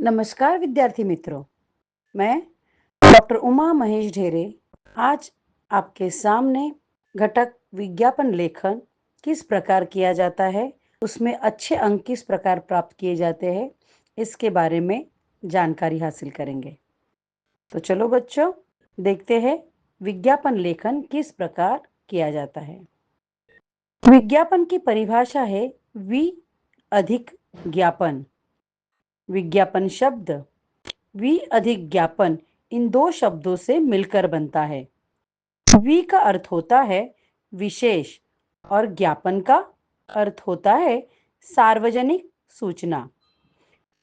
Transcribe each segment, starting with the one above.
नमस्कार विद्यार्थी मित्रों, मैं डॉक्टर उमा महेश ढेरे आज आपके सामने घटक विज्ञापन लेखन किस प्रकार किया जाता है, उसमें अच्छे अंक किस प्रकार प्राप्त किए जाते हैं, इसके बारे में जानकारी हासिल करेंगे। तो चलो बच्चों, देखते हैं विज्ञापन लेखन किस प्रकार किया जाता है। विज्ञापन की परिभाषा है वि अधिक ज्ञापन। विज्ञापन शब्द वि अधिक ज्ञापन इन दो शब्दों से मिलकर बनता है। वि का अर्थ होता है विशेष और ज्ञापन का अर्थ होता है सार्वजनिक सूचना।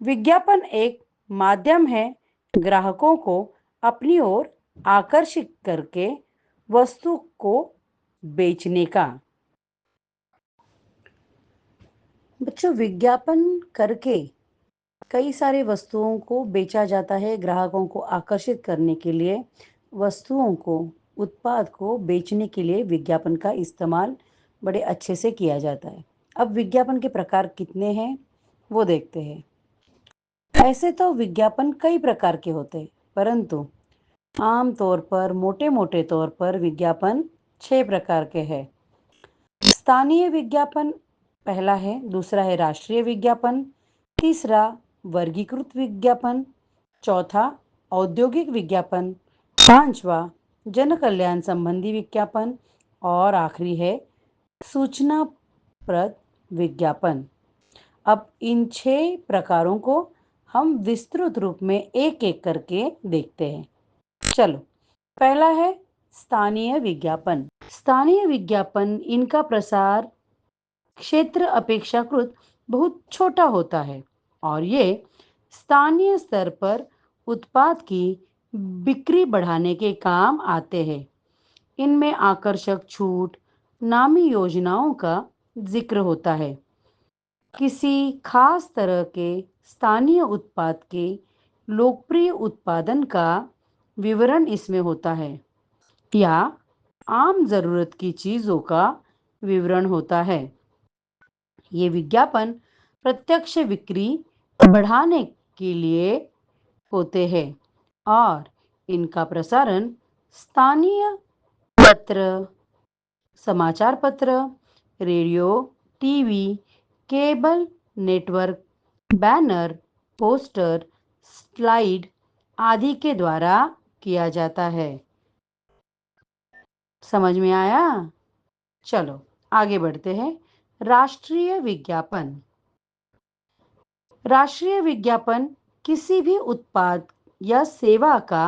विज्ञापन एक माध्यम है ग्राहकों को अपनी ओर आकर्षित करके वस्तु को बेचने का। बच्चों, विज्ञापन करके कई सारे वस्तुओं को बेचा जाता है। ग्राहकों को आकर्षित करने के लिए वस्तुओं को, उत्पाद को बेचने के लिए विज्ञापन का इस्तेमाल बड़े अच्छे से किया जाता है। अब विज्ञापन के प्रकार कितने हैं वो देखते हैं। ऐसे तो विज्ञापन कई प्रकार के होते हैं, परंतु आम तौर पर मोटे मोटे तौर पर विज्ञापन 6 प्रकार के हैं। स्थानीय विज्ञापन पहला है, दूसरा है राष्ट्रीय विज्ञापन, तीसरा वर्गीकृत विज्ञापन, चौथा औद्योगिक विज्ञापन, पांचवा जन कल्याण संबंधी विज्ञापन और आखिरी है सूचनाप्रद विज्ञापन। अब इन 6 प्रकारों को हम विस्तृत रूप में एक एक करके देखते हैं। चलो, पहला है स्थानीय विज्ञापन। स्थानीय विज्ञापन इनका प्रसार क्षेत्र अपेक्षाकृत बहुत छोटा होता है और ये स्थानीय स्तर पर उत्पाद की बिक्री बढ़ाने के काम आते हैं। इनमें आकर्षक छूट, नामी योजनाओं का जिक्र होता है। किसी खास तरह के स्थानीय उत्पाद के लोकप्रिय उत्पादन का विवरण इसमें होता है या आम जरूरत की चीजों का विवरण होता है। ये विज्ञापन प्रत्यक्ष बिक्री बढ़ाने के लिए होते हैं और इनका प्रसारण स्थानीय पत्र, समाचार पत्र, radio, TV, cable network, banner, poster, slide आदि के द्वारा किया जाता है। समझ में आया? चलो आगे बढ़ते हैं। राष्ट्रीय विज्ञापन। राष्ट्रीय विज्ञापन किसी भी उत्पाद या सेवा का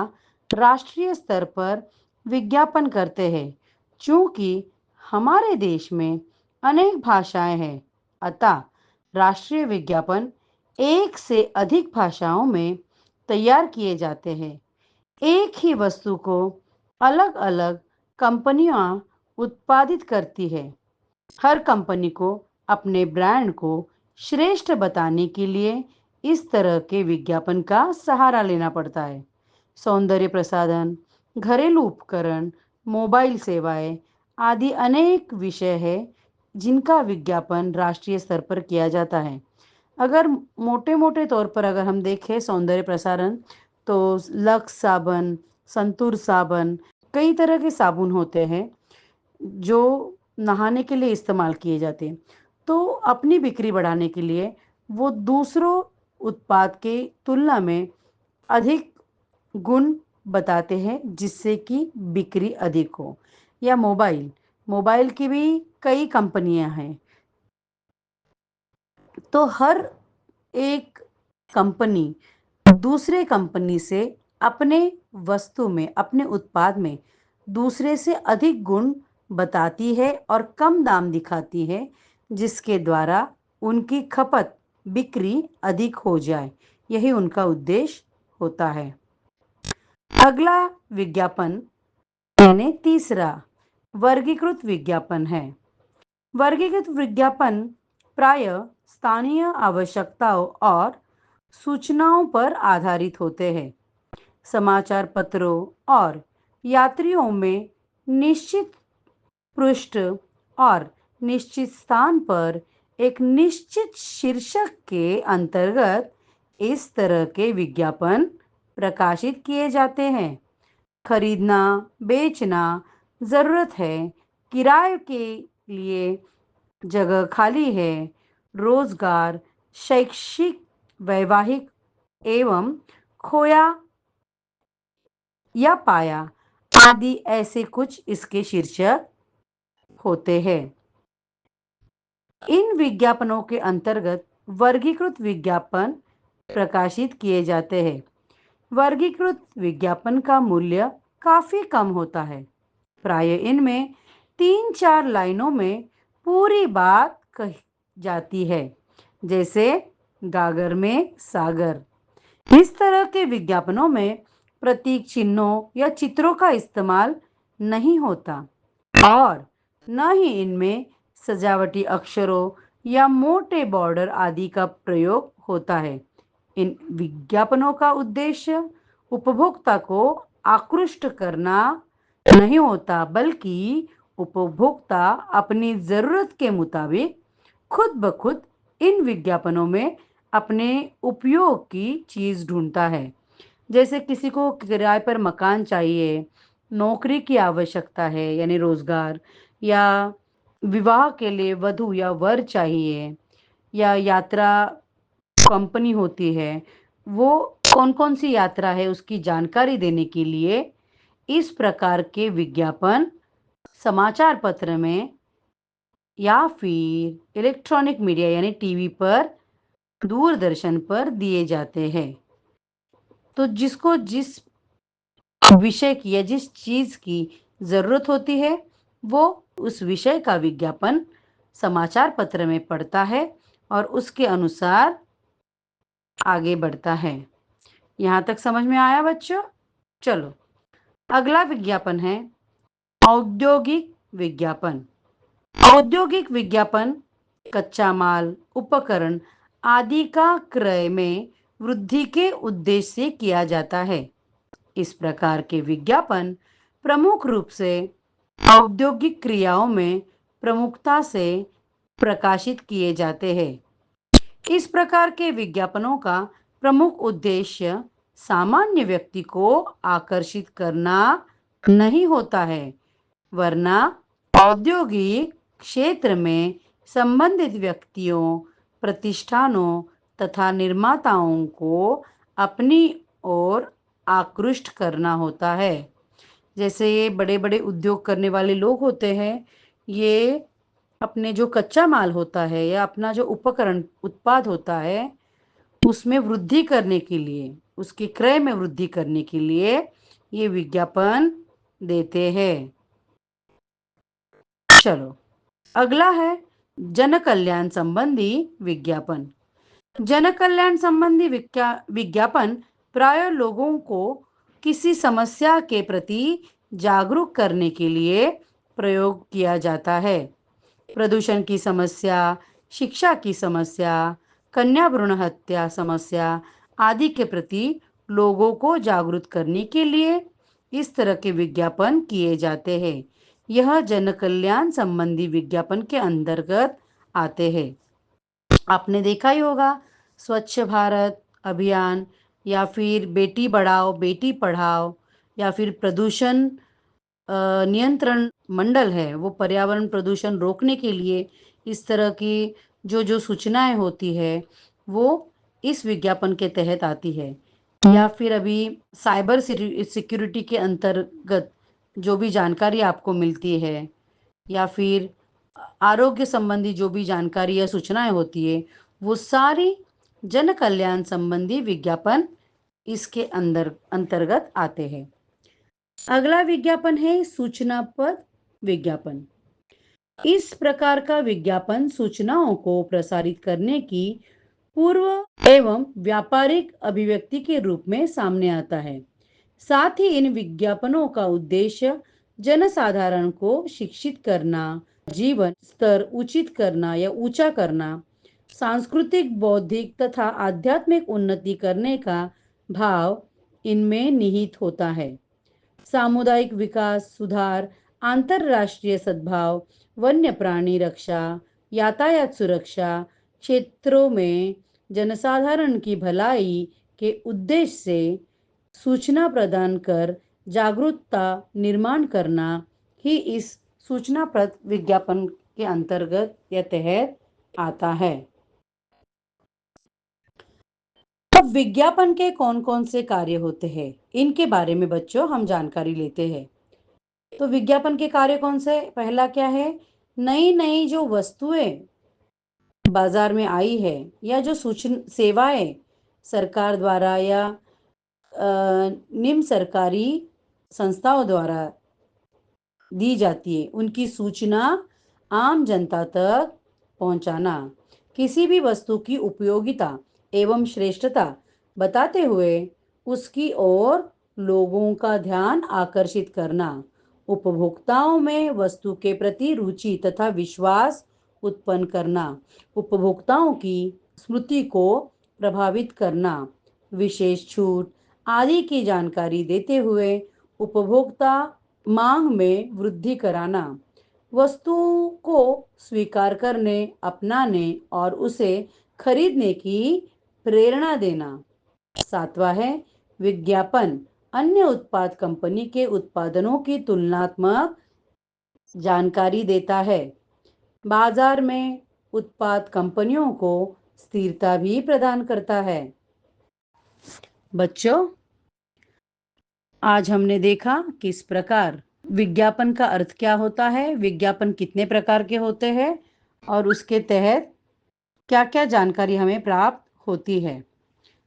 राष्ट्रीय स्तर पर विज्ञापन करते हैं। चूंकि हमारे देश में अनेक भाषाएं हैं, अतः राष्ट्रीय विज्ञापन एक से अधिक भाषाओं में तैयार किए जाते हैं। एक ही वस्तु को अलग अलग कंपनियां उत्पादित करती है। हर कंपनी को अपने ब्रांड को श्रेष्ठ बताने के लिए इस तरह के विज्ञापन का सहारा लेना पड़ता है। सौंदर्य प्रसाधन, घरेलू उपकरण, मोबाइल सेवाएं आदि अनेक विषय है जिनका विज्ञापन राष्ट्रीय स्तर पर किया जाता है। अगर मोटे मोटे तौर पर अगर हम देखें सौंदर्य प्रसारण, तो लक्स साबन, संतूर साबन, कई तरह के साबुन होते हैं जो नहाने के लिए इस्तेमाल किए जाते हैं। तो अपनी बिक्री बढ़ाने के लिए वो दूसरों उत्पाद के तुलना में अधिक गुण बताते हैं जिससे कि बिक्री अधिक हो। या मोबाइल, मोबाइल की भी कई कंपनियां हैं, तो हर एक कंपनी दूसरे कंपनी से अपने वस्तु में, अपने उत्पाद में दूसरे से अधिक गुण बताती है और कम दाम दिखाती है, जिसके द्वारा उनकी खपत, बिक्री अधिक हो जाए। यही उनका उद्देश्य होता है। अगला विज्ञापन यानी तीसरा वर्गीकृत विज्ञापन है। वर्गीकृत विज्ञापन प्रायः स्थानीय आवश्यकताओं और सूचनाओं पर आधारित होते हैं। समाचार पत्रों और यात्रियों में निश्चित पृष्ठ और निश्चित स्थान पर एक निश्चित शीर्षक के अंतर्गत इस तरह के विज्ञापन प्रकाशित किए जाते हैं। खरीदना, बेचना, जरूरत है, किराए के लिए जगह खाली है, रोजगार, शैक्षिक, वैवाहिक एवं खोया या पाया आदि ऐसे कुछ इसके शीर्षक होते हैं। इन विज्ञापनों के अंतर्गत वर्गीकृत विज्ञापन प्रकाशित किए जाते हैं। वर्गीकृत विज्ञापन का मूल्य काफी कम होता है। प्राय इनमें 3-4 लाइनों में पूरी बात कही जाती है, जैसे गागर में सागर। इस तरह के विज्ञापनों में प्रतीक चिन्हों या चित्रों का इस्तेमाल नहीं होता और न ही इनमें सजावटी अक्षरों या मोटे बॉर्डर आदि का प्रयोग होता है। इन विज्ञापनों का उद्देश्य उपभोक्ता को आकृष्ट करना नहीं होता, बल्कि उपभोक्ता अपनी जरूरत के मुताबिक खुद ब खुद इन विज्ञापनों में अपने उपयोग की चीज ढूंढता है। जैसे किसी को किराए पर मकान चाहिए, नौकरी की आवश्यकता है यानी रोजगार, या विवाह के लिए वधू या वर चाहिए, या यात्रा कंपनी होती है, वो कौन कौन सी यात्रा है उसकी जानकारी देने के लिए इस प्रकार के विज्ञापन समाचार पत्र में या फिर इलेक्ट्रॉनिक मीडिया यानी टीवी पर, दूरदर्शन पर दिए जाते हैं। तो जिसको जिस विषय की या जिस चीज की जरूरत होती है, वो उस विषय का विज्ञापन समाचार पत्र में पढ़ता है और उसके अनुसार आगे बढ़ता है। यहाँ तक समझ में आया बच्चों? चलो, अगला विज्ञापन है औद्योगिक विज्ञापन। औद्योगिक विज्ञापन कच्चा माल, उपकरण आदि का क्रय में वृद्धि के उद्देश्य से किया जाता है। इस प्रकार के विज्ञापन प्रमुख रूप से औद्योगिक क्रियाओं में प्रमुखता से प्रकाशित किए जाते हैं। इस प्रकार के विज्ञापनों का प्रमुख उद्देश्य सामान्य व्यक्ति को आकर्षित करना नहीं होता है, वरना औद्योगिक क्षेत्र में संबंधित व्यक्तियों, प्रतिष्ठानों तथा निर्माताओं को अपनी ओर आकृष्ट करना होता है। जैसे ये बड़े बड़े उद्योग करने वाले लोग होते हैं, ये अपने जो कच्चा माल होता है या अपना जो उपकरण उत्पाद होता है उसमें वृद्धि करने के लिए, उसके क्रय में वृद्धि करने के लिए ये विज्ञापन देते हैं। चलो, अगला है जन कल्याण संबंधी विज्ञापन। जन कल्याण संबंधी विज्ञापन प्राय लोगों को किसी समस्या के प्रति जागरूक करने के लिए प्रयोग किया जाता है। प्रदूषण की समस्या, शिक्षा की समस्या, कन्या भ्रूण हत्या समस्या आदि के प्रति लोगों को जागरूक करने के लिए इस तरह के विज्ञापन किए जाते हैं। यह जन कल्याण संबंधी विज्ञापन के अंतर्गत आते हैं। आपने देखा ही होगा, स्वच्छ भारत अभियान या फिर बेटी बढ़ाओ बेटी पढ़ाओ, या फिर प्रदूषण नियंत्रण मंडल है, वो पर्यावरण प्रदूषण रोकने के लिए इस तरह की जो जो सूचनाएं होती है वो इस विज्ञापन के तहत आती है। या फिर अभी साइबर सिक्योरिटी के अंतर्गत जो भी जानकारी आपको मिलती है, या फिर आरोग्य संबंधी जो भी जानकारी या सूचनाएं होती है, वो सारी जन कल्याण संबंधी विज्ञापन इसके अंतर्गत आते हैं। अगला विज्ञापन है सूचनापद विज्ञापन। इस प्रकार का विज्ञापन सूचनाओं को प्रसारित करने की पूर्व एवं व्यापारिक अभिव्यक्ति के रूप में सामने आता है। साथ ही इन विज्ञापनों का उद्देश्य जनसाधारण को शिक्षित करना, जीवन स्तर उचित करना या ऊंचा करना, सांस्कृतिक, बौद्धिक तथा आध्यात्मिक उन्नति करने का भाव इनमें निहित होता है। सामुदायिक विकास, सुधार, अंतरराष्ट्रीय सद्भाव, वन्य प्राणी रक्षा, यातायात सुरक्षा क्षेत्रों में जनसाधारण की भलाई के उद्देश्य से सूचना प्रदान कर जागरूकता निर्माण करना ही इस सूचनाप्रद विज्ञापन के अंतर्गत या तहत आता है। अब विज्ञापन के कौन कौन से कार्य होते हैं, इनके बारे में बच्चों हम जानकारी लेते हैं। तो विज्ञापन के कार्य कौन से? पहला क्या है? नई नई जो वस्तुएं बाजार में आई है या जो सूचना सेवाएं सरकार द्वारा या निम्न सरकारी संस्थाओं द्वारा दी जाती है, उनकी सूचना आम जनता तक पहुंचाना। किसी भी वस्तु की उपयोगिता एवं श्रेष्ठता बताते हुए उसकी ओर लोगों का ध्यान आकर्षित करना। उपभोक्ताओं में वस्तु के प्रति रुचि तथा विश्वास उत्पन्न करना। उपभोक्ताओं की स्मृति को प्रभावित करना। विशेष छूट आदि की जानकारी देते हुए उपभोक्ता मांग में वृद्धि कराना। वस्तु को स्वीकार करने, अपनाने और उसे खरीदने की प्रेरणा देना। सातवां है विज्ञापन अन्य उत्पाद कंपनी के उत्पादनों की तुलनात्मक जानकारी देता है। बाजार में उत्पाद कंपनियों को स्थिरता भी प्रदान करता है। बच्चों, आज हमने देखा किस प्रकार विज्ञापन का अर्थ क्या होता है, विज्ञापन कितने प्रकार के होते हैं और उसके तहत क्या क्या जानकारी हमें प्राप्त होती है।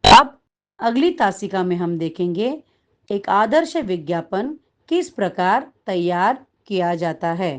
अब अगली तासिका में हम देखेंगे एक आदर्श विज्ञापन किस प्रकार तैयार किया जाता है।